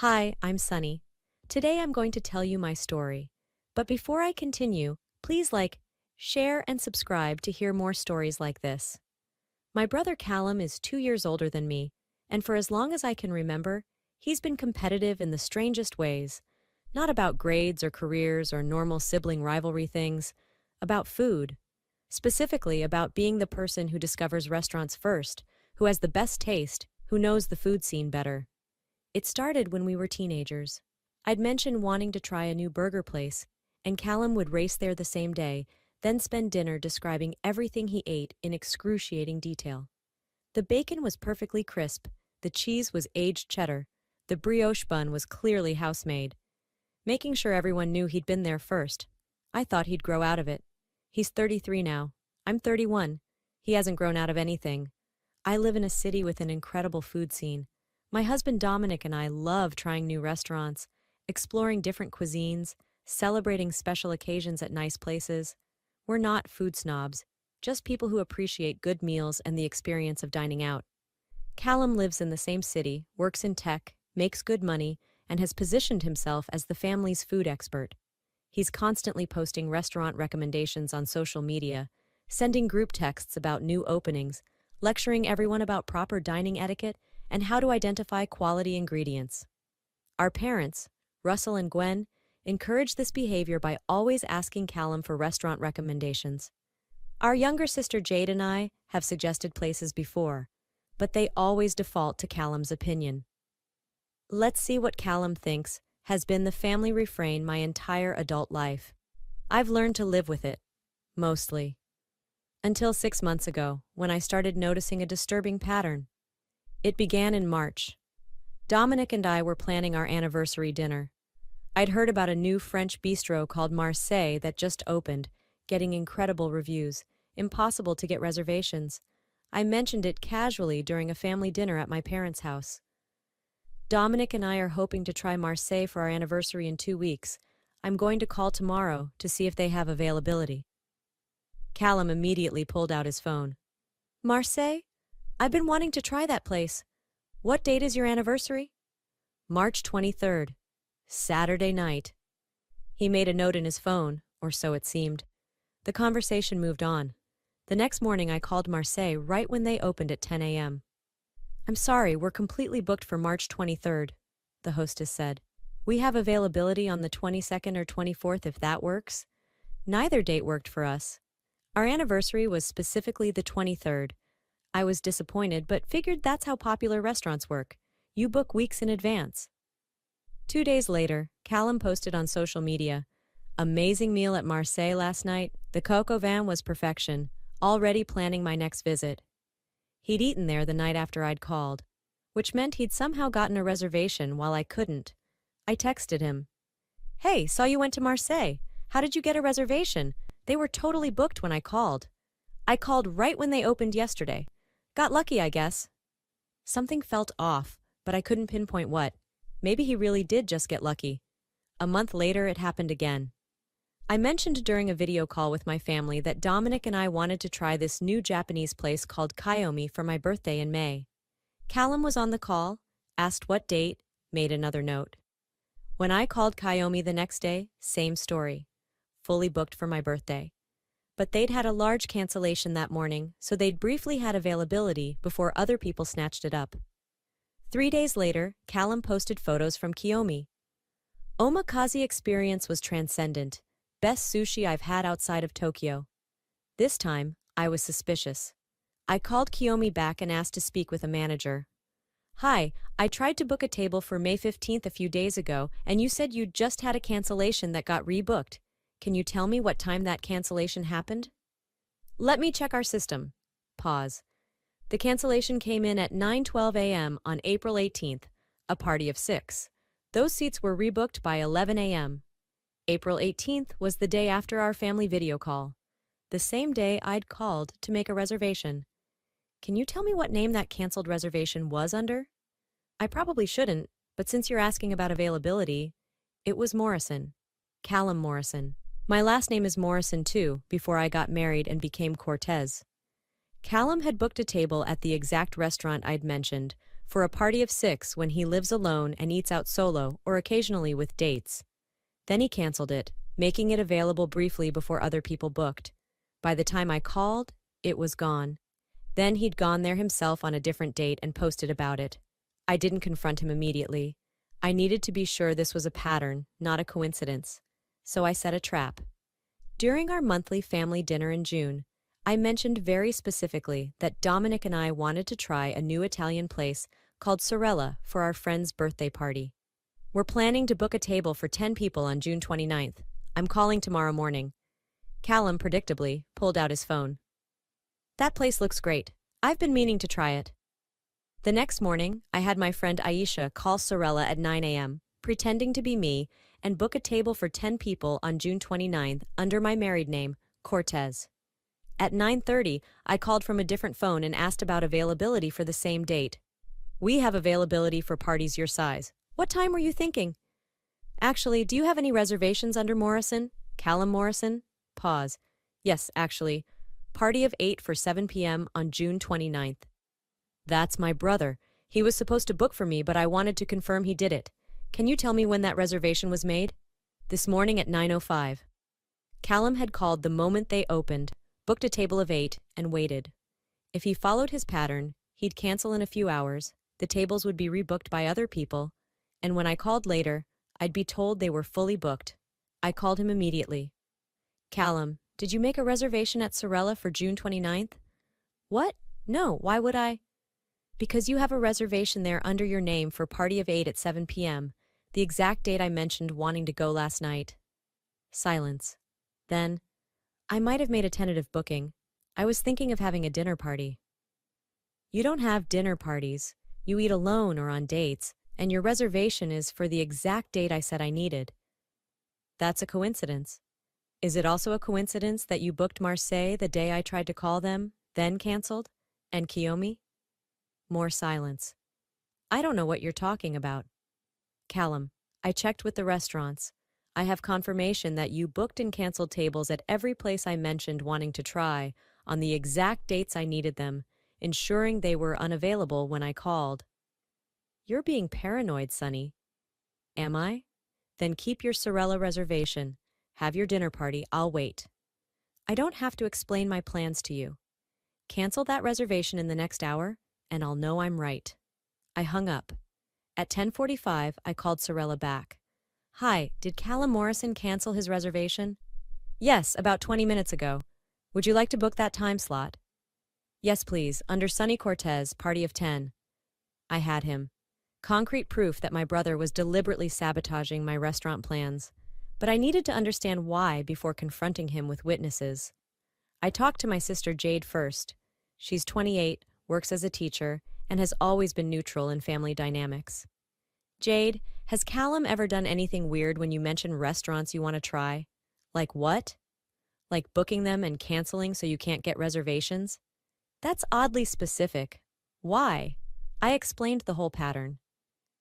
Hi, I'm Sunny. Today I'm going to tell you my story. But before I continue, please like, share, and subscribe to hear more stories like this. My brother Callum is 2 years older than me, and for as long as I can remember, he's been competitive in the strangest ways. Not about grades or careers or normal sibling rivalry things, about food. Specifically about being the person who discovers restaurants first, who has the best taste, who knows the food scene better. It started when we were teenagers. I'd mentioned wanting to try a new burger place, and Callum would race there the same day, then spend dinner describing everything he ate in excruciating detail. The bacon was perfectly crisp, the cheese was aged cheddar, the brioche bun was clearly house-made. Making sure everyone knew he'd been there first. I thought he'd grow out of it. He's 33 now. I'm 31. He hasn't grown out of anything. I live in a city with an incredible food scene. My husband Dominic and I love trying new restaurants, exploring different cuisines, celebrating special occasions at nice places. We're not food snobs, just people who appreciate good meals and the experience of dining out. Callum lives in the same city, works in tech, makes good money, and has positioned himself as the family's food expert. He's constantly posting restaurant recommendations on social media, sending group texts about new openings, lecturing everyone about proper dining etiquette, and how to identify quality ingredients. Our parents, Russell and Gwen, encourage this behavior by always asking Callum for restaurant recommendations. Our younger sister Jade and I have suggested places before, but they always default to Callum's opinion. Let's see what Callum thinks has been the family refrain my entire adult life. I've learned to live with it, mostly. Until 6 months ago, when I started noticing a disturbing pattern. It began in March. Dominic and I were planning our anniversary dinner. I'd heard about a new French bistro called Marseille that just opened, getting incredible reviews, impossible to get reservations. I mentioned it casually during a family dinner at my parents' house. Dominic and I are hoping to try Marseille for our anniversary in 2 weeks. I'm going to call tomorrow to see if they have availability. Callum immediately pulled out his phone. Marseille? I've been wanting to try that place. What date is your anniversary? March 23rd. Saturday night. He made a note in his phone, or so it seemed. The conversation moved on. The next morning I called Marseille right when they opened at 10 a.m. I'm sorry, we're completely booked for March 23rd, the hostess said. We have availability on the 22nd or 24th if that works. Neither date worked for us. Our anniversary was specifically the 23rd. I was disappointed, but figured that's how popular restaurants work. You book weeks in advance. 2 days later, Callum posted on social media, "Amazing meal at Marseille last night. The coq au vin was perfection. Already planning my next visit." He'd eaten there the night after I'd called, which meant he'd somehow gotten a reservation while I couldn't. I texted him, "Hey, saw you went to Marseille. How did you get a reservation? They were totally booked when I called. I called right when they opened yesterday. Got lucky, I guess." Something felt off, but I couldn't pinpoint what. Maybe he really did just get lucky. A month later, it happened again. I mentioned during a video call with my family that Dominic and I wanted to try this new Japanese place called Kiyomi for my birthday in May. Callum was on the call, asked what date, made another note. When I called Kiyomi the next day, same story. Fully booked for my birthday. But they'd had a large cancellation that morning, so they'd briefly had availability before other people snatched it up. 3 days later, Callum posted photos from Kiyomi. Omakase experience was transcendent. Best sushi I've had outside of Tokyo. This time, I was suspicious. I called Kiyomi back and asked to speak with a manager. "Hi, I tried to book a table for May 15th a few days ago, and you said you just had a cancellation that got rebooked. Can you tell me what time that cancellation happened?" "Let me check our system." Pause. The cancellation came in at 9:12 a.m. on April 18th, a party of 6. Those seats were rebooked by 11 a.m. April 18th was the day after our family video call. The same day I'd called to make a reservation. Can you tell me what name that canceled reservation was under? I probably shouldn't, but since you're asking about availability, it was Morrison. Callum Morrison. My last name is Morrison too, before I got married and became Cortez. Callum had booked a table at the exact restaurant I'd mentioned, for a party of 6 when he lives alone and eats out solo or occasionally with dates. Then he canceled it, making it available briefly before other people booked. By the time I called, it was gone. Then he'd gone there himself on a different date and posted about it. I didn't confront him immediately. I needed to be sure this was a pattern, not a coincidence. So I set a trap. During our monthly family dinner in June, I mentioned very specifically that Dominic and I wanted to try a new Italian place called Sorella for our friend's birthday party. We're planning to book a table for 10 people on June 29th. I'm calling tomorrow morning. Callum, predictably, pulled out his phone. That place looks great. I've been meaning to try it. The next morning, I had my friend Aisha call Sorella at 9 a.m., pretending to be me, and book a table for 10 people on June 29th under my married name, Cortez. At 9:30, I called from a different phone and asked about availability for the same date. We have availability for parties your size. What time were you thinking? Actually, do you have any reservations under Morrison? Callum Morrison? Pause. Yes, actually. Party of 8 for 7 p.m. on June 29th. That's my brother. He was supposed to book for me, but I wanted to confirm he did it. Can you tell me when that reservation was made? This morning at 9:05. Callum had called the moment they opened, booked a table of 8, and waited. If he followed his pattern, he'd cancel in a few hours, the tables would be rebooked by other people, and when I called later, I'd be told they were fully booked. I called him immediately. Callum, did you make a reservation at Sorella for June 29th? What? No, why would I? Because you have a reservation there under your name for party of 8 at 7 p.m., the exact date I mentioned wanting to go last night. Silence. Then, I might have made a tentative booking. I was thinking of having a dinner party. You don't have dinner parties. You eat alone or on dates, and your reservation is for the exact date I said I needed. That's a coincidence. Is it also a coincidence that you booked Marseille the day I tried to call them, then canceled, and Kiyomi? More silence. I don't know what you're talking about. Callum, I checked with the restaurants. I have confirmation that you booked and canceled tables at every place I mentioned wanting to try on the exact dates I needed them, ensuring they were unavailable when I called. You're being paranoid, Sonny. Am I? Then keep your Sorella reservation. Have your dinner party, I'll wait. I don't have to explain my plans to you. Cancel that reservation in the next hour, and I'll know I'm right. I hung up. At 10:45, I called Sorella back. Hi, did Callum Morrison cancel his reservation? Yes, about 20 minutes ago. Would you like to book that time slot? Yes, please, under Sonny Cortez, party of 10. I had him. Concrete proof that my brother was deliberately sabotaging my restaurant plans. But I needed to understand why before confronting him with witnesses. I talked to my sister Jade first. She's 28, works as a teacher, and has always been neutral in family dynamics. Jade, has Callum ever done anything weird when you mention restaurants you want to try? Like what? Like booking them and canceling so you can't get reservations? That's oddly specific. Why? I explained the whole pattern.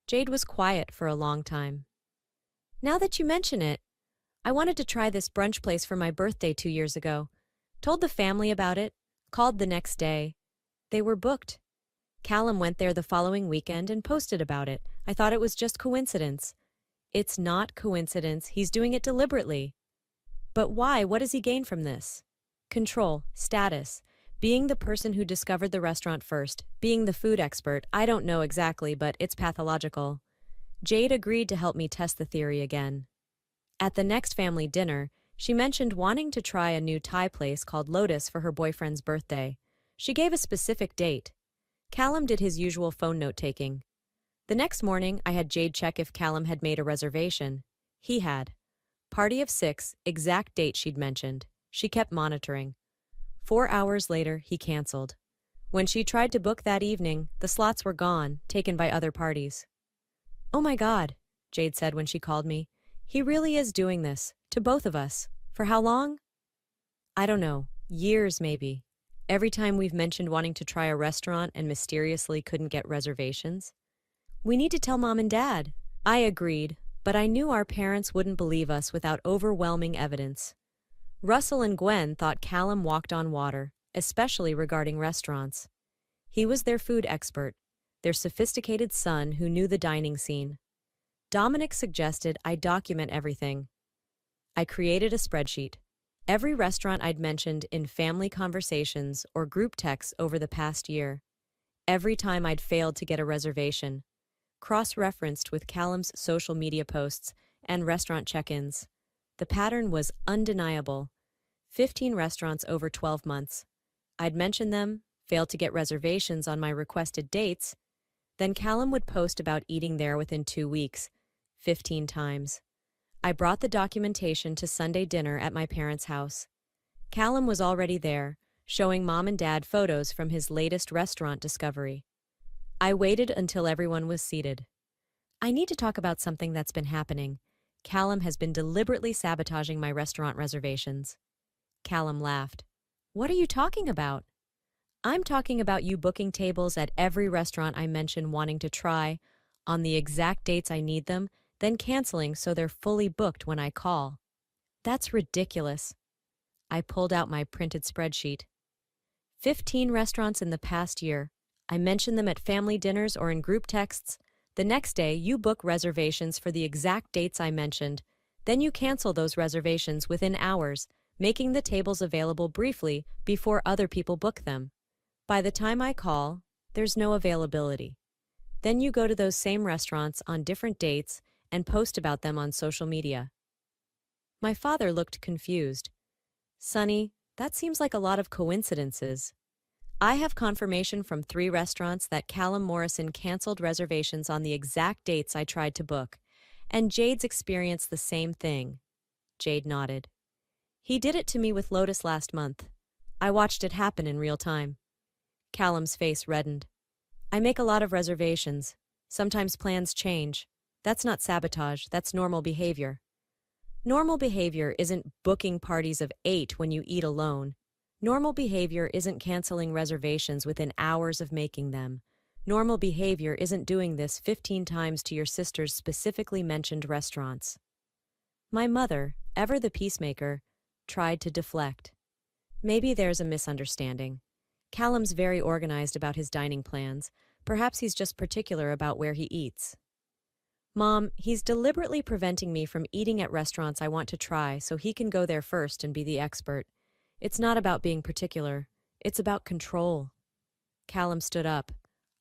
Jade was quiet for a long time. Now that you mention it, I wanted to try this brunch place for my birthday 2 years ago. Told the family about it, called the next day. They were booked. Callum went there the following weekend and posted about it. I thought it was just coincidence. It's not coincidence. He's doing it deliberately. But why? What does he gain from this? Control, status, being the person who discovered the restaurant first, being the food expert. I don't know exactly, but it's pathological. Jade agreed to help me test the theory again. At the next family dinner, she mentioned wanting to try a new Thai place called Lotus for her boyfriend's birthday. She gave a specific date. Callum did his usual phone note-taking. The next morning, I had Jade check if Callum had made a reservation. He had. Party of 6, exact date she'd mentioned. She kept monitoring. 4 hours later, he canceled. When she tried to book that evening, the slots were gone, taken by other parties. Oh my God, Jade said when she called me. He really is doing this, to both of us. For how long? I don't know, years maybe. Every time we've mentioned wanting to try a restaurant and mysteriously couldn't get reservations. We need to tell Mom and Dad. I agreed, but I knew our parents wouldn't believe us without overwhelming evidence. Russell and Gwen thought Callum walked on water, especially regarding restaurants. He was their food expert. their sophisticated son who knew the dining scene. Dominic suggested I document everything. I created a spreadsheet. Every restaurant I'd mentioned in family conversations or group texts over the past year. Every time I'd failed to get a reservation. Cross-referenced with Callum's social media posts and restaurant check-ins. The pattern was undeniable. 15 restaurants over 12 months. I'd mention them, failed to get reservations on my requested dates, then Callum would post about eating there within 2 weeks, 15 times. I brought the documentation to Sunday dinner at my parents' house. Callum was already there, showing mom and dad photos from his latest restaurant discovery. I waited until everyone was seated. I need to talk about something that's been happening. Callum has been deliberately sabotaging my restaurant reservations. Callum laughed. What are you talking about? I'm talking about you booking tables at every restaurant I mention wanting to try, on the exact dates I need them, then canceling so they're fully booked when I call. That's ridiculous. I pulled out my printed spreadsheet. 15 restaurants in the past year. I mention them at family dinners or in group texts. The next day, you book reservations for the exact dates I mentioned. Then you cancel those reservations within hours, making the tables available briefly before other people book them. By the time I call, there's no availability. Then you go to those same restaurants on different dates and post about them on social media. My father looked confused. Sonny, that seems like a lot of coincidences. I have confirmation from 3 restaurants that Callum Morrison canceled reservations on the exact dates I tried to book, and Jade's experienced the same thing. Jade nodded. He did it to me with Lotus last month. I watched it happen in real time. Callum's face reddened. I make a lot of reservations. Sometimes plans change. That's not sabotage, that's normal behavior. Normal behavior isn't booking parties of 8 when you eat alone. Normal behavior isn't canceling reservations within hours of making them. Normal behavior isn't doing this 15 times to your sister's specifically mentioned restaurants. My mother, ever the peacemaker, tried to deflect. Maybe there's a misunderstanding. Callum's very organized about his dining plans. Perhaps he's just particular about where he eats. Mom, he's deliberately preventing me from eating at restaurants I want to try so he can go there first and be the expert. It's not about being particular. It's about control. Callum stood up.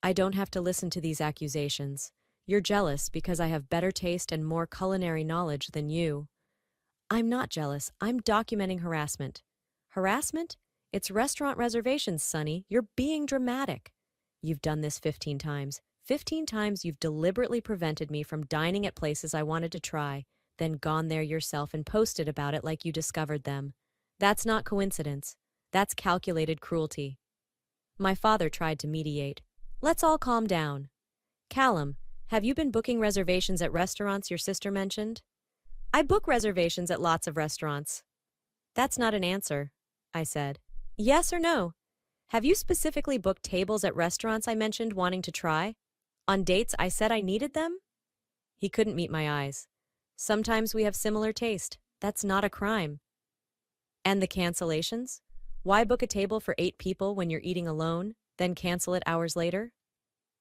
I don't have to listen to these accusations. You're jealous because I have better taste and more culinary knowledge than you. I'm not jealous. I'm documenting harassment. Harassment? It's restaurant reservations, Sonny. You're being dramatic. You've done this 15 times. 15 times you've deliberately prevented me from dining at places I wanted to try, then gone there yourself and posted about it like you discovered them. That's not coincidence. That's calculated cruelty. My father tried to mediate. Let's all calm down. Callum, have you been booking reservations at restaurants your sister mentioned? I book reservations at lots of restaurants. That's not an answer, I said. Yes or no? Have you specifically booked tables at restaurants I mentioned wanting to try? On dates I said I needed them? He couldn't meet my eyes. Sometimes we have similar taste. That's not a crime. And the cancellations? Why book a table for 8 people when you're eating alone, then cancel it hours later?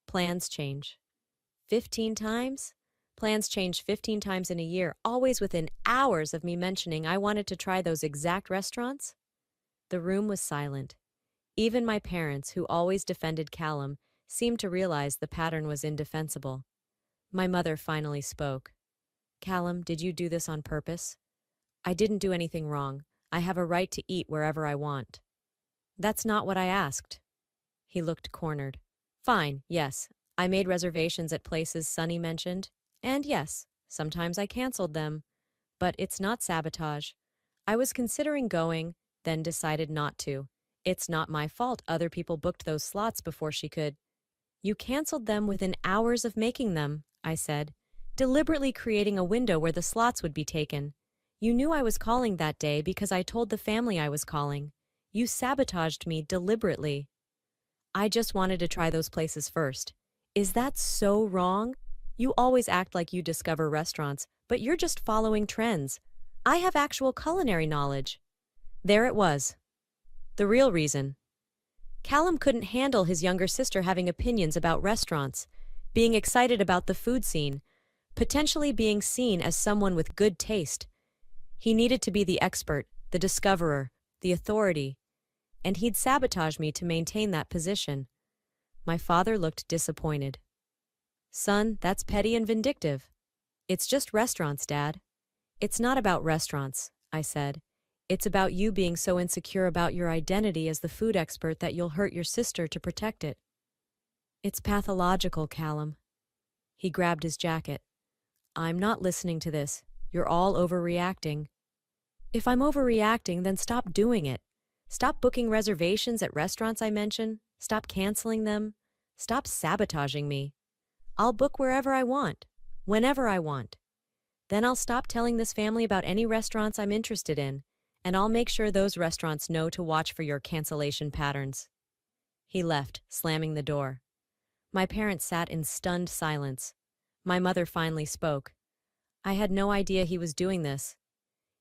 Plans change. 15 times? Plans change 15 times in a year, always within hours of me mentioning I wanted to try those exact restaurants? The room was silent. Even my parents, who always defended Callum, seemed to realize the pattern was indefensible. My mother finally spoke. Callum, did you do this on purpose? I didn't do anything wrong. I have a right to eat wherever I want. That's not what I asked. He looked cornered. Fine, yes. I made reservations at places Sonny mentioned. And yes, sometimes I canceled them. But it's not sabotage. I was considering going, then decided not to. It's not my fault other people booked those slots before she could. You canceled them within hours of making them, I said, deliberately creating a window where the slots would be taken. You knew I was calling that day because I told the family I was calling. You sabotaged me deliberately. I just wanted to try those places first. Is that so wrong? You always act like you discover restaurants, but you're just following trends. I have actual culinary knowledge. There it was. The real reason. Callum couldn't handle his younger sister having opinions about restaurants, being excited about the food scene, potentially being seen as someone with good taste. He needed to be the expert, the discoverer, the authority, and he'd sabotage me to maintain that position. My father looked disappointed. Son, that's petty and vindictive. It's just restaurants, Dad. It's not about restaurants, I said. It's about you being so insecure about your identity as the food expert that you'll hurt your sister to protect it. It's pathological, Callum. He grabbed his jacket. I'm not listening to this. You're all overreacting. If I'm overreacting, then stop doing it. Stop booking reservations at restaurants I mention. Stop canceling them. Stop sabotaging me. I'll book wherever I want, whenever I want. Then I'll stop telling this family about any restaurants I'm interested in, and I'll make sure those restaurants know to watch for your cancellation patterns. He left, slamming the door. My parents sat in stunned silence. My mother finally spoke. I had no idea he was doing this.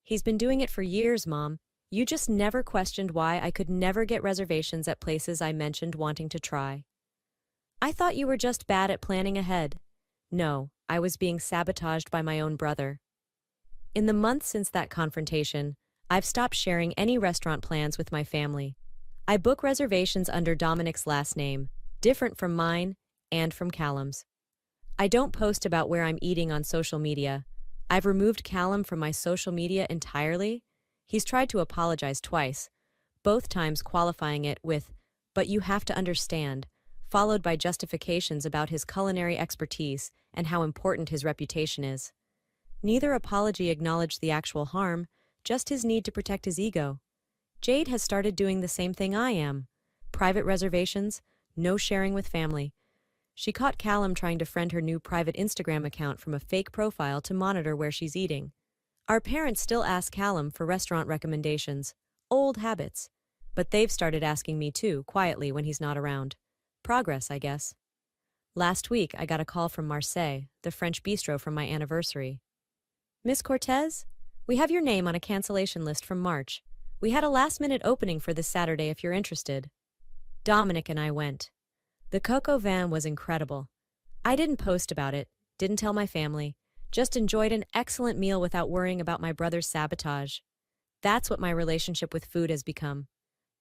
He's been doing it for years, Mom. You just never questioned why I could never get reservations at places I mentioned wanting to try. I thought you were just bad at planning ahead. No, I was being sabotaged by my own brother. In the months since that confrontation, I've stopped sharing any restaurant plans with my family. I book reservations under Dominic's last name, different from mine and from Callum's. I don't post about where I'm eating on social media. I've removed Callum from my social media entirely. He's tried to apologize twice, both times qualifying it with, "But you have to understand," followed by justifications about his culinary expertise and how important his reputation is. Neither apology acknowledged the actual harm, just his need to protect his ego. Jade has started doing the same thing I am. Private reservations, no sharing with family. She caught Callum trying to friend her new private Instagram account from a fake profile to monitor where she's eating. Our parents still ask Callum for restaurant recommendations, old habits, but they've started asking me too, quietly when he's not around. Progress, I guess. Last week, I got a call from Marseille, the French bistro from my anniversary. Miss Cortez, we have your name on a cancellation list from March. We had a last-minute opening for this Saturday if you're interested. Dominic and I went. The coq au vin was incredible. I didn't post about it, didn't tell my family, just enjoyed an excellent meal without worrying about my brother's sabotage. That's what my relationship with food has become.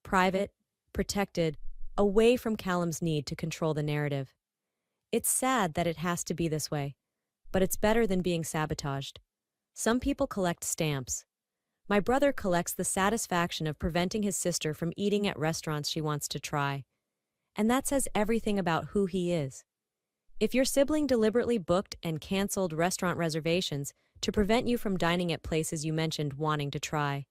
Private, protected, away from Callum's need to control the narrative. It's sad that it has to be this way, but it's better than being sabotaged. Some people collect stamps. My brother collects the satisfaction of preventing his sister from eating at restaurants she wants to try. And that says everything about who he is. If your sibling deliberately booked and canceled restaurant reservations to prevent you from dining at places you mentioned wanting to try,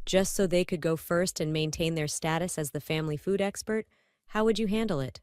just so they could go first and maintain their status as the family food expert, how would you handle it?